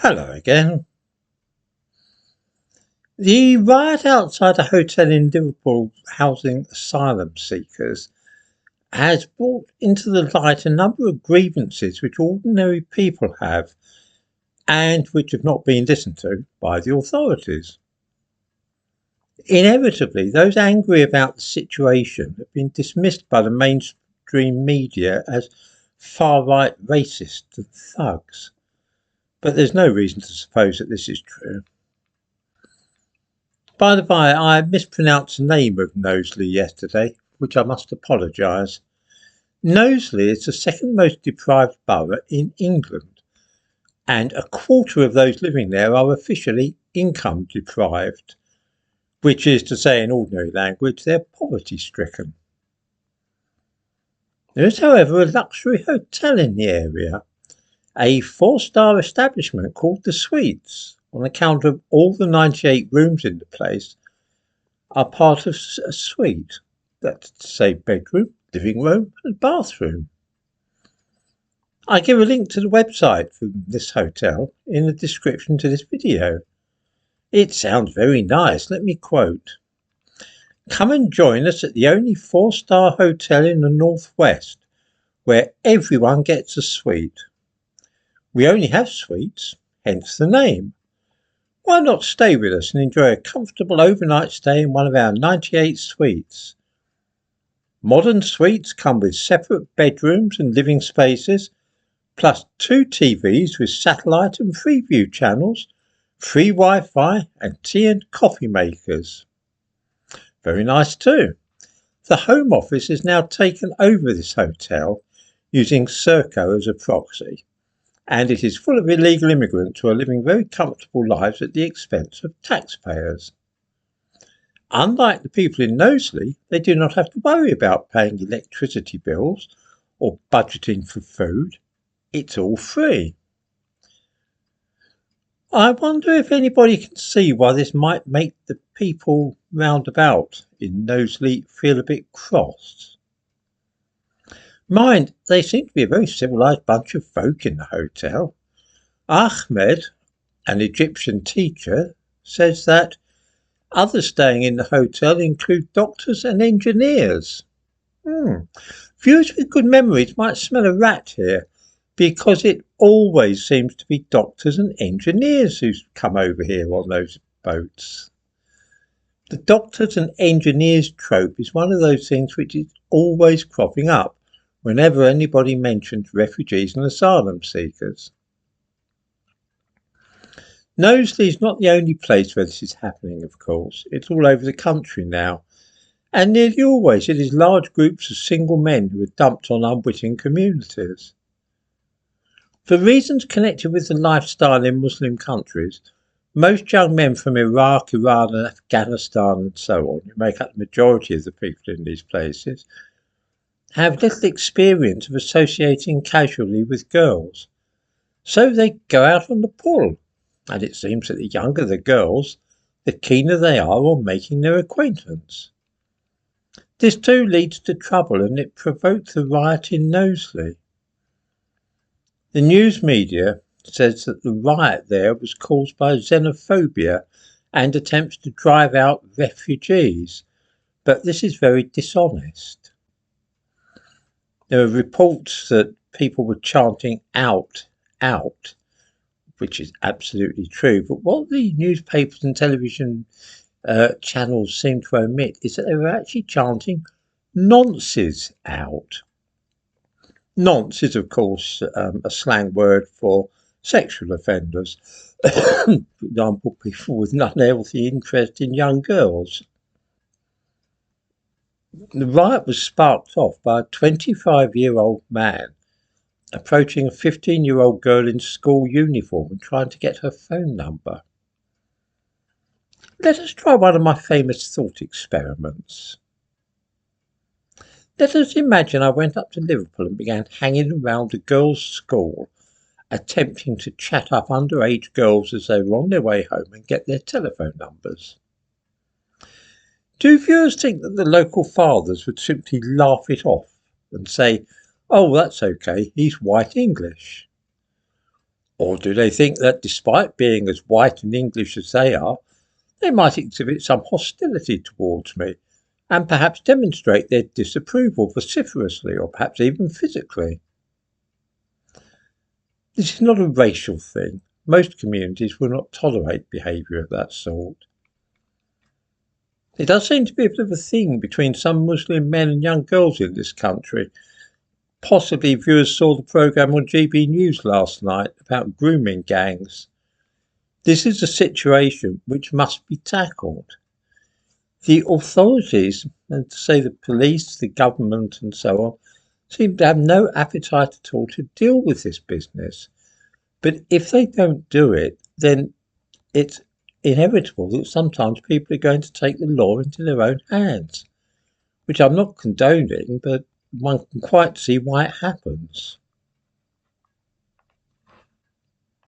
Hello again. The riot outside a hotel in Liverpool housing asylum-seekers has brought into the light a number of grievances which ordinary people have and which have not been listened to by the authorities. Inevitably, those angry about the situation have been dismissed by the mainstream media as far-right racists and thugs. But there's no reason to suppose that this is true. By the by, I mispronounced the name of Knowsley yesterday, which I must apologise. Knowsley is the second most deprived borough in England, and a quarter of those living there are officially income deprived, which is to say in ordinary language they're poverty stricken. There is, however, a luxury hotel in the area, a 4-star establishment called the Suites, on account of all the 98 rooms in the place are part of a suite. That's to say bedroom, living room and bathroom. I give a link to the website for this hotel in the description to this video. It sounds very nice. Let me quote. "Come and join us at the only 4-star hotel in the northwest where everyone gets a suite. We only have suites, hence the name. Why not stay with us and enjoy a comfortable overnight stay in one of our 98 suites? Modern suites come with separate bedrooms and living spaces, plus 2 TVs with satellite and Freeview channels, free Wi-Fi and tea and coffee makers." Very nice too. The Home Office has now taken over this hotel using Serco as a proxy, and it is full of illegal immigrants who are living very comfortable lives at the expense of taxpayers. Unlike the people in Knowsley, they do not have to worry about paying electricity bills or budgeting for food. It's all free. I wonder if anybody can see why this might make the people round about in Knowsley feel a bit cross. Mind, they seem to be a very civilised bunch of folk in the hotel. Ahmed, an Egyptian teacher, says that others staying in the hotel include doctors and engineers. Viewers with good memories might smell a rat here, because it always seems to be doctors and engineers who come over here on those boats. The doctors and engineers trope is one of those things which is always cropping up whenever anybody mentions refugees and asylum seekers. Knowsley is not the only place where this is happening, of course. It's all over the country now, and nearly always it is large groups of single men who are dumped on unwitting communities. For reasons connected with the lifestyle in Muslim countries, most young men from Iraq, Iran and Afghanistan and so on, who make up the majority of the people in these places, have little experience of associating casually with girls. So they go out on the pull, and it seems that the younger the girls, the keener they are on making their acquaintance. This too leads to trouble, and it provoked the riot in Knowsley. The news media says that the riot there was caused by xenophobia and attempts to drive out refugees, but this is very dishonest. There are reports that people were chanting out, out, which is absolutely true. But what the newspapers and television channels seem to omit is that they were actually chanting nonces out. Nonce is, of course, a slang word for sexual offenders. For example, people with an unhealthy interest in young girls. The riot was sparked off by a 25-year-old man approaching a 15-year-old girl in school uniform and trying to get her phone number. Let us try one of my famous thought experiments. Let us imagine I went up to Liverpool and began hanging around a girls' school, attempting to chat up underage girls as they were on their way home and get their telephone numbers. Do viewers think that the local fathers would simply laugh it off and say, "Oh, that's okay, he's white English"? Or do they think that despite being as white and English as they might exhibit some hostility towards me and perhaps demonstrate their disapproval vociferously or perhaps even physically? This is not a racial thing. Most communities will not tolerate behaviour of that sort. It does seem to be a bit of a thing between some Muslim men and young girls in this country. Possibly viewers saw the programme on GB News last night about grooming gangs. This is a situation which must be tackled. The authorities, and to say the police, the government and so on, seem to have no appetite at all to deal with this business. But if they don't do it, then it's inevitable that sometimes people are going to take the law into their own hands, which I'm not condoning, but one can quite see why it happens.